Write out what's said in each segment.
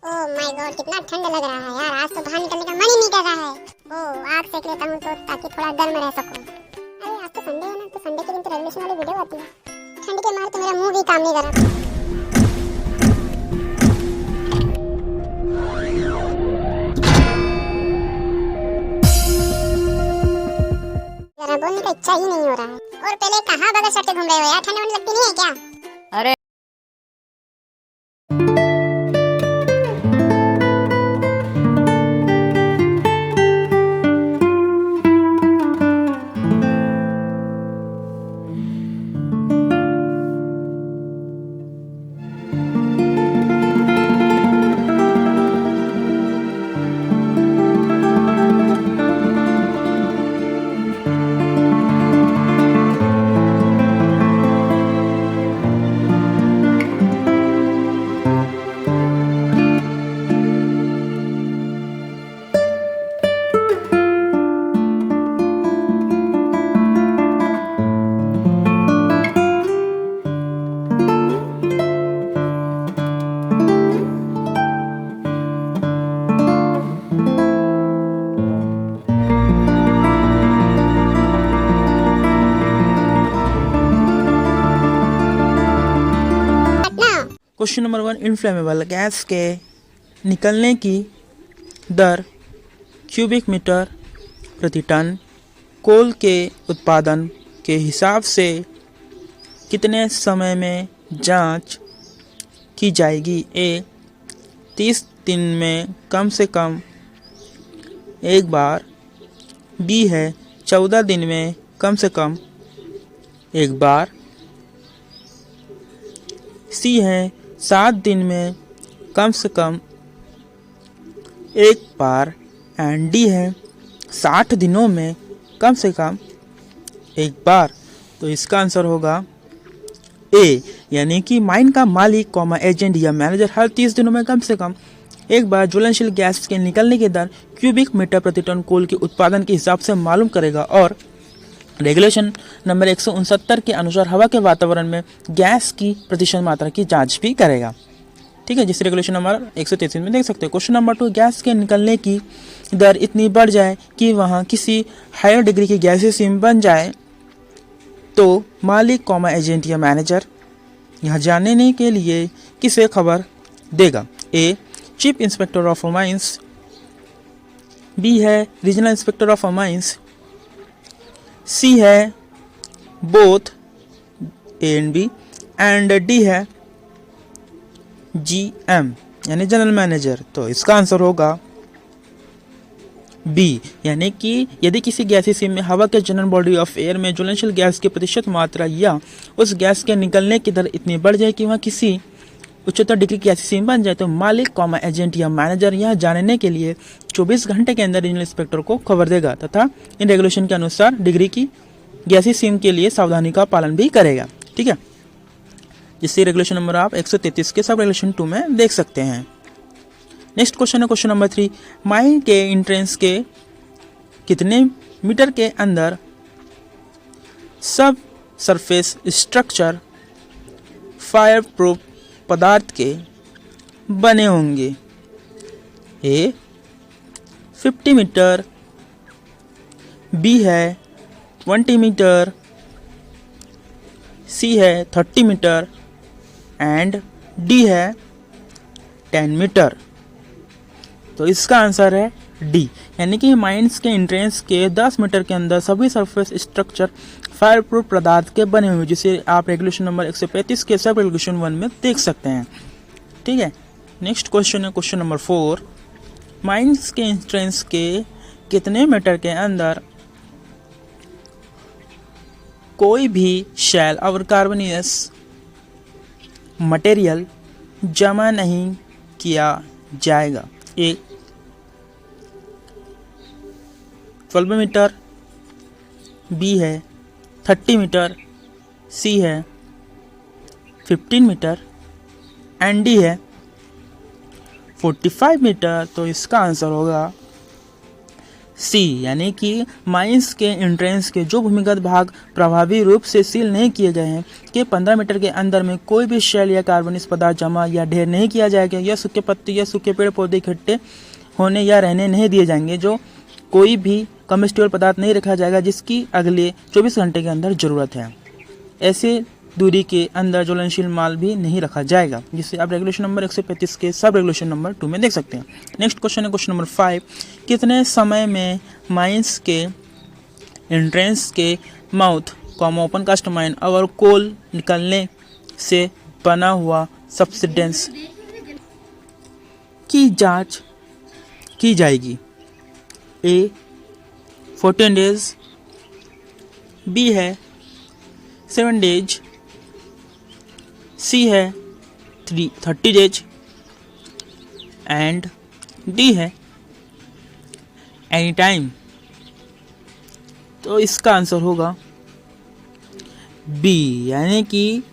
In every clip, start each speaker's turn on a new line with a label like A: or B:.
A: Oh my God, कितना ठंड लग रहा है यार। आज तो बाहर निकलने का मन ही नहीं कर रहा है। ओह, आग सेक लेता हूँ तो ताकि थोड़ा गर्म रह सकूं। अरे आज तो संडे है ना, तो संडे के दिन तो रेगुलेशन वाली वीडियो आती है। ठंड के मारे तो मेरा मुंह भी काम नहीं कर रहा। जरा बोलने का इच्छा ही नहीं हो रहा है। और पहले कहाँ बगल सट के घूम रहे हो यार, ठंड लगती नहीं है क्या?
B: अरे
C: क्वेश्चन नंबर 1, इनफ्लेमेबल गैस के निकलने की दर क्यूबिक मीटर प्रति टन कोल के उत्पादन के हिसाब से कितने समय में जांच की जाएगी? ए 30 दिन में कम से कम एक बार, बी है 14 दिन में कम से कम एक बार, सी है 7 दिन में कम से कम एक बार एंड डी है 60 दिनों में कम से कम एक बार। तो इसका आंसर होगा ए, यानी कि माइन का मालिक एजेंट या मैनेजर हर 30 दिनों में कम से कम एक बार ज्वलनशील गैस के निकलने की दर क्यूबिक मीटर प्रति टन कोल के उत्पादन के हिसाब से मालूम करेगा और रेगुलेशन नंबर 169 के अनुसार हवा के वातावरण में गैस की प्रतिशत मात्रा की जांच भी करेगा। ठीक है, जिस रेगुलेशन नंबर 133 में देख सकते हैं। क्वेश्चन नंबर 2, गैस के निकलने की दर इतनी बढ़ जाए कि वहां किसी हायर डिग्री की गैसीय सीम बन जाए तो मालिक एजेंट या मैनेजर यह जानने के लिए किसे खबर देगा? A chief inspector of mines, B है regional inspector of mines, C है both A and B and D है GM यानी जनरल मैनेजर। तो इसका आंसर होगा बी, यानी कि यदि किसी गैसीय सीम में हवा के जनरल बॉडी ऑफ एयर में ज्वलनशील गैस की प्रतिशत मात्रा या उस गैस के निकलने की दर इतनी बढ़ जाए कि वह किसी उच्चतर डिग्री की गैसीय सीम बन जाए तो मालिक एजेंट या मैनेजर यह जानने के लिए 24 घंटे के अंदर रीजनल इंस्पेक्टर को खबर देगा तथा इन रेगुलेशन के अनुसार डिग्री की गैसीय सीम के लिए सावधानी का पालन भी करेगा। ठीक है, जिससे रेगुलेशन नंबर आप 133 के सब रेगुलेशन 2 में देख सकते हैं। नेक्स्ट क्वेश्चन है क्वेश्चन नंबर 3, माइन के एंट्रेंस के कितने मीटर के अंदर सब सरफेस स्ट्रक्चर फायर प्रूफ पदार्थ के बने होंगे? ए 50 मीटर, बी है 20 मीटर, सी है 30 मीटर एंड डी है 10 मीटर। तो इसका आंसर है डी, यानी कि माइंस के एंट्रेंस के 10 मीटर के अंदर सभी सरफेस स्ट्रक्चर फायर प्रूफ पदार्थ के बने हुए, जिसे आप रेगुलेशन नंबर 135 के सब रेगुलेशन 1 में देख सकते हैं। ठीक है, नेक्स्ट क्वेश्चन है क्वेश्चन नंबर 4, माइंस के एंट्रेंस के कितने मीटर के अंदर कोई भी शैल और कार्बनियस मटेरियल जमा नहीं किया जाएगा? ए 12 मीटर, बी है 30 मीटर, सी है 15 मीटर एंड डी है 45 मीटर। तो इसका आंसर होगा सी यानी कि माइंस के एंट्रेंस के जो भूमिगत भाग प्रभावी रूप से सील नहीं किए गए हैं के 15 मीटर के अंदर में कोई भी शेल या कार्बनिक पदार्थ जमा या ढेर नहीं किया जाएगा, या सूखे पत्ते या सूखे पेड़ पौधे इकट्ठे होने या रहने नहीं दिए जाएंगे, जो कोई भी कम्बस्टिबल पदार्थ नहीं रखा जाएगा जिसकी अगले 24 घंटे के अंदर ज़रूरत है। ऐसे दूरी के अंदर ज्वलनशील माल भी नहीं रखा जाएगा, जिसे आप रेगुलेशन नंबर 135 के सब रेगुलेशन नंबर 2 में देख सकते हैं। नेक्स्ट क्वेश्चन है क्वेश्चन नंबर 5, कितने समय में माइंस के एंट्रेंस के माउथ ओपन कास्ट माइन और कोल निकलने से बना हुआ सब्सिडेंस की जांच की जाएगी? ए 14 डेज, बी है 7 डेज, सी है 30 डेज एंड डी है एनी टाइम। तो इसका आंसर होगा बी, यानी कि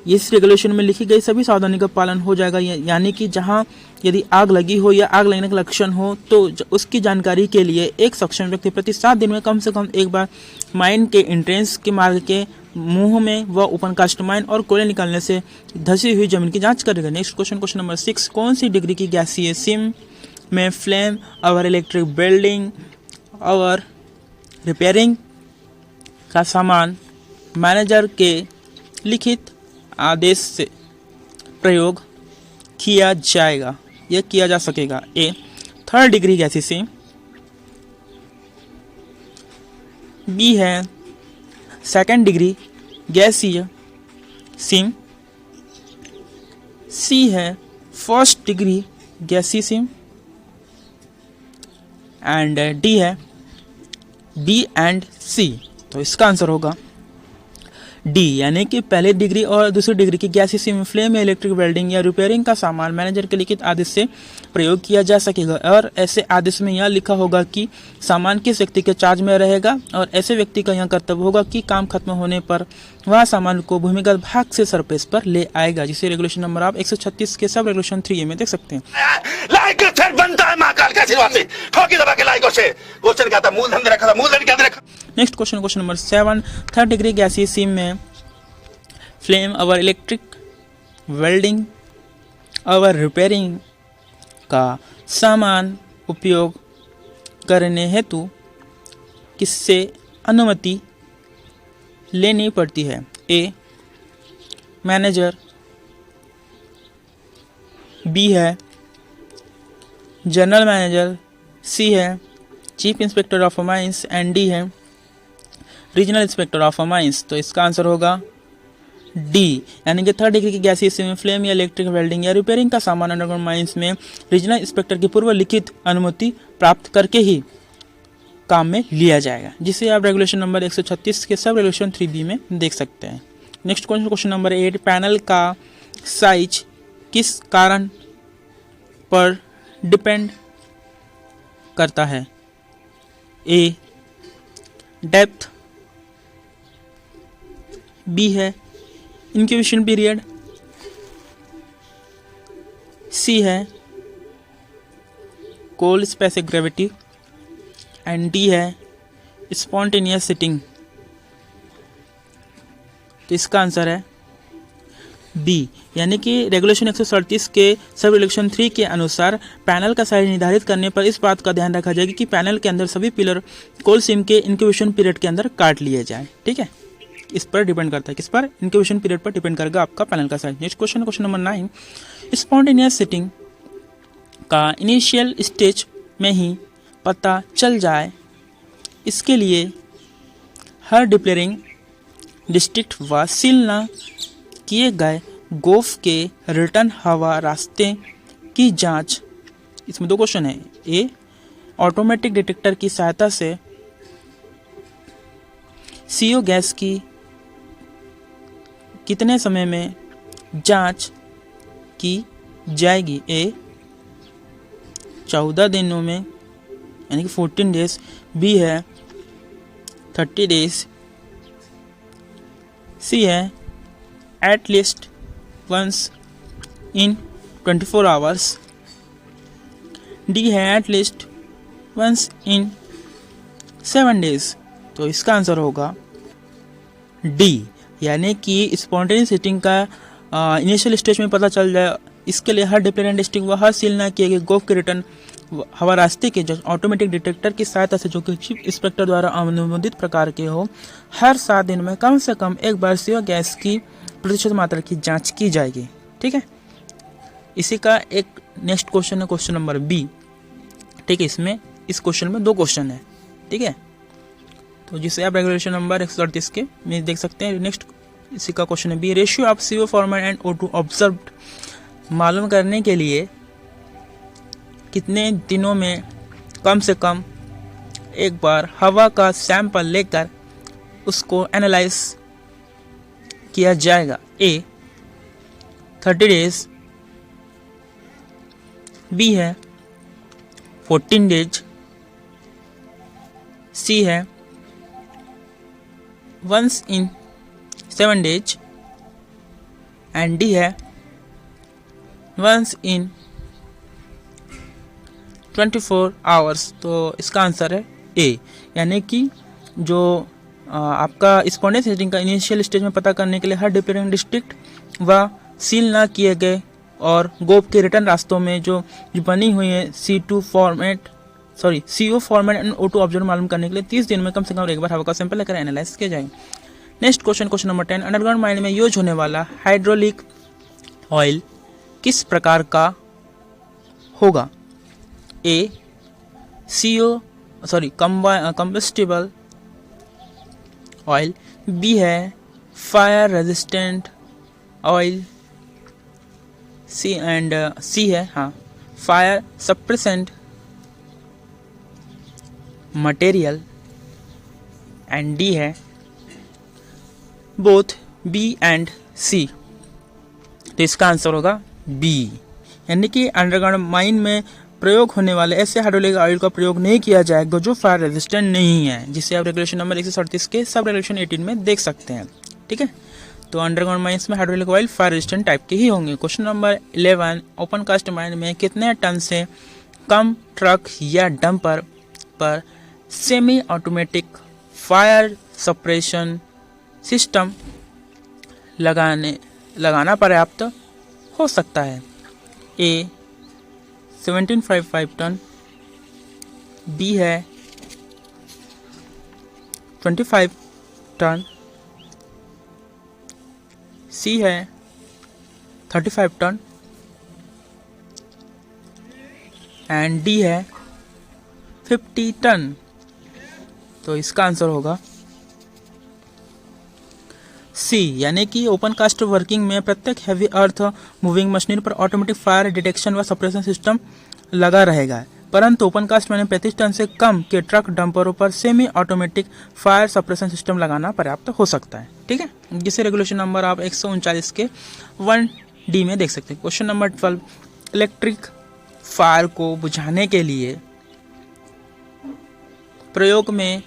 C: इस रेगुलेशन में लिखी गई सभी सावधानी का पालन हो जाएगा, यानी कि जहां यदि आग लगी हो या आग लगने का लक्षण हो तो उसकी जानकारी के लिए एक सक्षम व्यक्ति प्रति 7 दिन में कम से कम एक बार माइन के एंट्रेंस के मार्ग के मुंह में व ओपन कास्ट माइन और कोयले निकालने से धसी हुई जमीन की जांच करेगा। नेक्स्ट क्वेश्चन, क्वेश्चन नंबर 6, कौन सी डिग्री की गैसीय सिम में फ्लेम और इलेक्ट्रिक वेल्डिंग और रिपेयरिंग का सामान मैनेजर के लिखित आदेश से प्रयोग किया जाएगा या किया जा सकेगा? ए 3rd डिग्री गैसीय सिम, बी है 2nd डिग्री गैसीय सिम, सी है 1st डिग्री गैसीय सिम एंड डी है बी एंड सी। तो इसका आंसर होगा डी, यानी कि पहले डिग्री और दूसरी डिग्री की गैसीय सिम फ्लेम में इलेक्ट्रिक वेल्डिंग या रिपेयरिंग का सामान मैनेजर के लिखित आदेश से प्रयोग किया जा सकेगा, और ऐसे आदेश में यह लिखा होगा कि सामान किस व्यक्ति के चार्ज में रहेगा, और ऐसे व्यक्ति का यह कर्तव्य होगा कि काम खत्म होने पर वह सामान को भूमिगत भाग से सरफेस पर ले आएगा, जिसे रेगुलेशन नंबर आप 136 के सब रेगुलेशन 3 में देख सकते हैं। Next question, question number 7, 3rd degree गैसीय सिम में फ्लेम और इलेक्ट्रिक वेल्डिंग और रिपेयरिंग का सामान उपयोग करने हेतु किससे अनुमति लेनी पड़ती है? ए मैनेजर, बी है जनरल मैनेजर, सी है chief inspector of mines and D है रीजनल इंस्पेक्टर ऑफ माइंस। तो इसका आंसर होगा डी, यानी कि 3rd डिग्री की गैसीय सिम में फ्लेम या इलेक्ट्रिक वेल्डिंग या रिपेयरिंग का सामान अंडरग्राउंड माइंस में रीजनल इंस्पेक्टर की पूर्व लिखित अनुमति प्राप्त करके ही काम में लिया जाएगा, जिसे आप रेगुलेशन नंबर 136 के सब रेगुलेशन 3B में देख सकते हैं। Next question, question number 8, panel का साइज किस कारण पर डिपेंड करता है? ए डेप्थ, बी है इंक्यूबेशन पीरियड, सी है कोल स्पेसिफिक ग्रेविटी एंड डी है स्पॉन्टेनियस सीटिंग। तो इसका आंसर है बी, यानी कि रेगुलेशन 137 के सब रेगुलेशन 3 के अनुसार पैनल का साइज निर्धारित करने पर इस बात का ध्यान रखा जाएगा कि पैनल के अंदर सभी पिलर कोल सिम के इंक्यूबेशन पीरियड के अंदर काट लिए जाए। ठीक है, इस पर डिपेंड करता है, किस पर? इंक्यूबेशन पीरियड पर डिपेंड करेगा आपका पैनल का size. Next question, question number 9, spontaneous heating का इनिशियल स्टेज में ही पता चल जाए, इसके लिए हर डिप्लेयरिंग डिस्ट्रिक्ट व सील न किए गए गोफ के रिटर्न हवा रास्ते की जांच। इसमें 2 क्वेश्चन है। ए ऑटोमेटिक डिटेक्टर की सहायता से CO गैस की कितने समय में जांच की जाएगी? ए 14 दिनों में यानी कि 14 डेज, बी है 30 डेज, सी है at least once in 24 hours, D है at least once in 7 days। तो इसका आंसर होगा डी, यानी कि स्पॉन्टेनियस हीटिंग का इनिशियल स्टेज में पता चल जाए। इसके लिए हर डिप्लेरेंट स्टिक व हर सील न किए गए गोफ के रिटर्न हवा रास्ते के जो ऑटोमेटिक डिटेक्टर की सहायता से, जो कि चीफ इंस्पेक्टर द्वारा अनुमोदित प्रकार के हो, हर 7 दिन में कम से कम एक बार CO गैस की प्रतिशत मात्रा की जांच की जाएगी। ठीक है, इसी का एक नेक्स्ट क्वेश्चन है, क्वेश्चन नंबर बी। ठीक है, इसमें इस क्वेश्चन में 2 क्वेश्चन है। ठीक है, तो जिसे आप रेगुलेशन नंबर 138 के में देख सकते हैं। नेक्स्ट इसी का क्वेश्चन है B. Ratio of CO formed and O2 observed मालूम करने के लिए कितने दिनों में कम से कम एक बार हवा का सैंपल लेकर उसको एनालाइज किया जाएगा। ए 30 डेज, बी है 14 डेज, सी है once in 7 days and D है once in 24 आवर्स। तो इसका आंसर है ए, यानी कि जो आपका स्पॉन्टेनियस हीटिंग का इनिशियल स्टेज में पता करने के लिए हर डिपेंडेंट डिस्ट्रिक्ट व सील ना किए गए और गोप के रिटर्न रास्तों में जो बनी हुई है CO formed and O2 observe मालूम करने के लिए 30 दिन में कम से कम एक बार हवा का सैंपल लेकर एनालाइज किया जाए। Next question number 10। Underground mine में यूज होने वाला हाइड्रोलिक ऑयल किस प्रकार का होगा? ए कंबस्टिबल ऑयल, बी है फायर रेजिस्टेंट ऑयल, सी है fire suppressant material and D है बोथ बी एंड सी। तो इसका आंसर होगा बी, यानी कि अंडरग्राउंड माइन में प्रयोग होने वाले ऐसे हाइड्रोलिक ऑयल का प्रयोग नहीं किया जाएगा जो फायर रेजिस्टेंट नहीं है, जिसे आप रेगुलेशन नंबर 138 के सब रेगुलेशन 18 में देख सकते हैं। ठीक है, तो अंडरग्राउंड माइंस में hydraulic oil fire resistant type के ही होंगे। Question number 11। Open cast mine में कितने टन से कम ट्रक या डंपर पर semi automatic fire suppression system लगाना पर्याप्त हो सकता है? ए 1755 टन, बी है 25 टन, सी है 35 टन एंड डी है 50 टन। तो इसका आंसर होगा सी, यानी कि ओपन कास्ट वर्किंग में प्रत्येक हैवी अर्थ मूविंग मशीनरी पर ऑटोमेटिक फायर डिटेक्शन व सप्रेशन सिस्टम लगा रहेगा, परंतु ओपन कास्ट में 35 टन से कम के ट्रक डंपरों पर semi automatic fire suppression system लगाना पर्याप्त हो सकता है। ठीक है, जिसे रेगुलेशन नंबर आप 139 के 1D में देख सकते हैं। Question number 12। इलेक्ट्रिक फायर को बुझाने के लिए प्रयोग में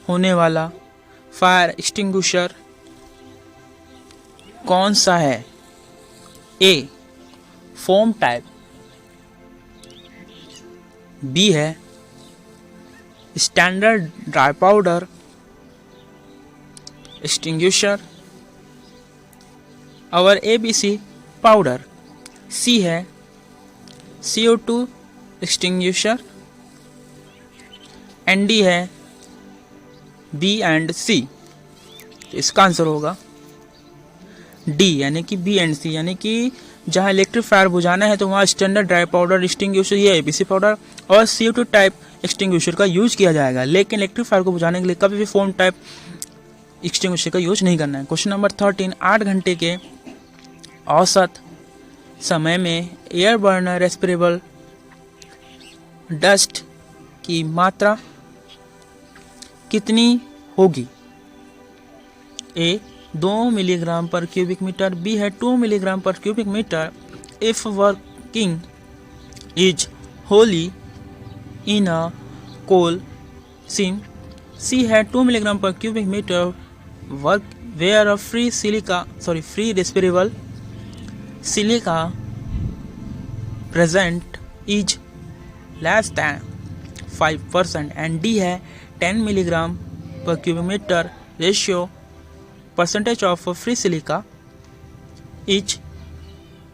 C: होने वाला फायर एक्सटिंग्विशर कौन सा है? ए फोम टाइप, बी है स्टैंडर्ड ड्राई पाउडर एक्सटिंग्विशर और ABC पाउडर, सी है CO2 एक्सटिंग्विशर एंड डी है बी एंड सी। तो इसका आंसर होगा डी, यानी कि बी एंड सी, यानी कि जहां इलेक्ट्रिक फायर बुझाना है तो वहां स्टैंडर्ड ड्राई पाउडर एक्सटिंग्विशर या ABC पाउडर और CO2 टाइप एक्सटिंग्विशर का यूज किया जाएगा, लेकिन इलेक्ट्रिक फायर को बुझाने के लिए कभी भी फोम टाइप एक्सटिंग्विशर का यूज नहीं करना है। Question number 13। 8 घंटे के औसत समय में एयर बर्नर रेस्पिरेबल डस्ट की मात्रा कितनी होगी? A 2 milligram per cubic metre, B है 2 milligram per cubic metre if working is wholly in a coal seam, C है 2 milligram per cubic metre work where a free respirable silica present is less than 5% and D है 10 milligram per cubic meter ratio percentage of free silica is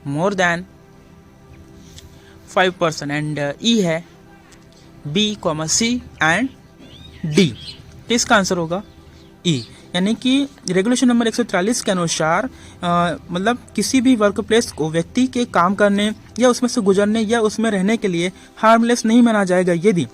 C: more than 5% and E है B, C and D। तो इसका answer होगा E। यानी कि regulation number 143 के अनुसार मतलब किसी भी वर्क प्लेस को व्यक्ति के काम करने या उसमें से गुजरने या उसमें रहने के लिए हार्मलेस नहीं माना जाएगा यदि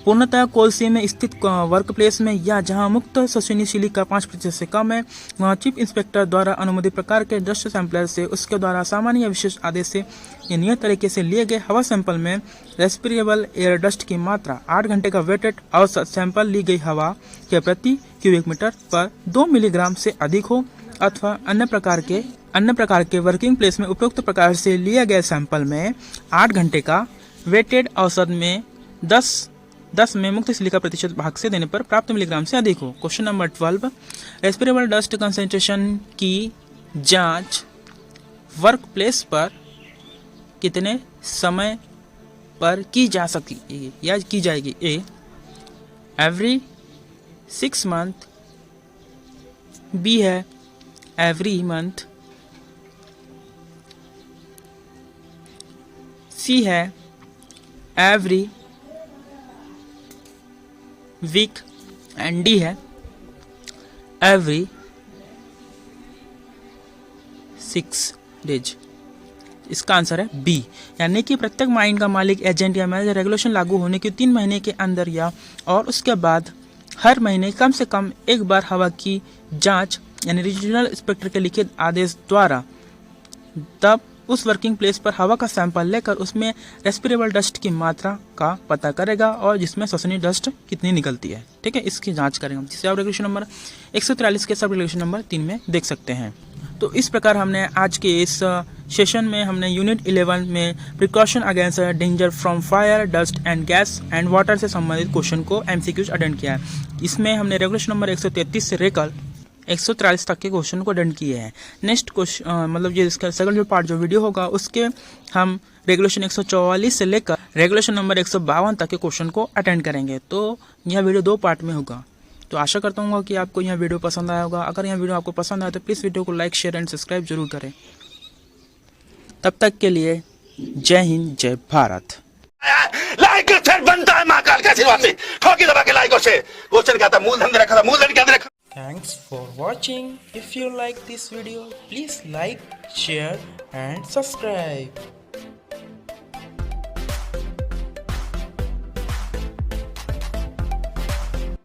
C: पूर्णतः कोलसी में स्थित वर्क प्लेस में या जहां मुक्त श्वसनीय सिलिका 5% से कम है वहां चीफ इंस्पेक्टर द्वारा अनुमोदित प्रकार के डस्ट सैंपलर से उसके द्वारा सामान्य या विशेष आदेश से या नियत तरीके से लिए गए हवा सैंपल में रेस्पिरेबल एयर डस्ट की मात्रा 8 घंटे का वेटेड औसत सैंपल ली गई हवा के प्रति क्यूबिक मीटर पर 2 मिलीग्राम से अधिक हो अथवा अन्य प्रकार के वर्किंग प्लेस में उपयुक्त प्रकार से लिए गए सैंपल में 8 घंटे का वेटेड औसत में 10 में मुक्त सिलिका प्रतिशत भाग से देने पर प्राप्त मिलीग्राम से अधिक हो। क्वेश्चन नंबर 12, रेस्पिरेबल डस्ट कंसेंट्रेशन की जांच वर्क प्लेस पर कितने समय पर की जा सकती है या की जाएगी? ए एवरी 6 मंथ, बी है एवरी मंथ, सी है एवरी वीक एंड डी है एवरी 6 डेज। इसका आंसर है बी। यानी कि प्रत्येक माइन का मालिक एजेंट या मैनेजर रेगुलेशन लागू होने के 3 महीने के अंदर या और उसके बाद हर महीने कम से कम एक बार हवा की जांच यानी रीजनल इंस्पेक्टर के लिखित आदेश द्वारा तब उस वर्किंग प्लेस पर हवा का सैंपल लेकर उसमें रेस्पिरेबल डस्ट की मात्रा का पता करेगा और जिसमें श्वसनीय डस्ट कितनी निकलती है। ठीक है, इसकी जांच करेंगे हम, जिसे आप रेगुलेशन नंबर 143 के सब रेगुलेशन नंबर 3 में देख सकते हैं। तो इस प्रकार हमने आज के इस सेशन में हमने यूनिट 11 में precaution against danger from fire, dust and gas and water से संबंधित क्वेश्चन को MCQs अटेंड किया है। इसमें हमने रेगुलेशन नंबर 133 से लेकर 143 तक के क्वेश्चन को अटेंड किए हैं। नेक्स्ट क्वेश्चन मतलब ये इसका सेकंड जो पार्ट जो वीडियो होगा उसके हम रेगुलेशन 144 से लेकर रेगुलेशन नंबर 152 तक के क्वेश्चन को अटेंड करेंगे। तो यह वीडियो 2 पार्ट में होगा। तो आशा करता हूँ कि आपको यह वीडियो पसंद आया होगा। अगर यह वीडियो आपको पसंद आया तो प्लीज़ वीडियो को लाइक, शेयर एंड सब्सक्राइब जरूर करें। तब तक के लिए जय हिंद, जय भारत।
B: लाइक शेयर बनता है महाकाल का आशीर्वाद से। ठोकी दबा के लाइक और शेयर। क्वेश्चन क्या था? मूलधन दे रखा था, मूलधन क्या दे रखा?
C: Thanks for watching. If you like this video, please like, share and subscribe.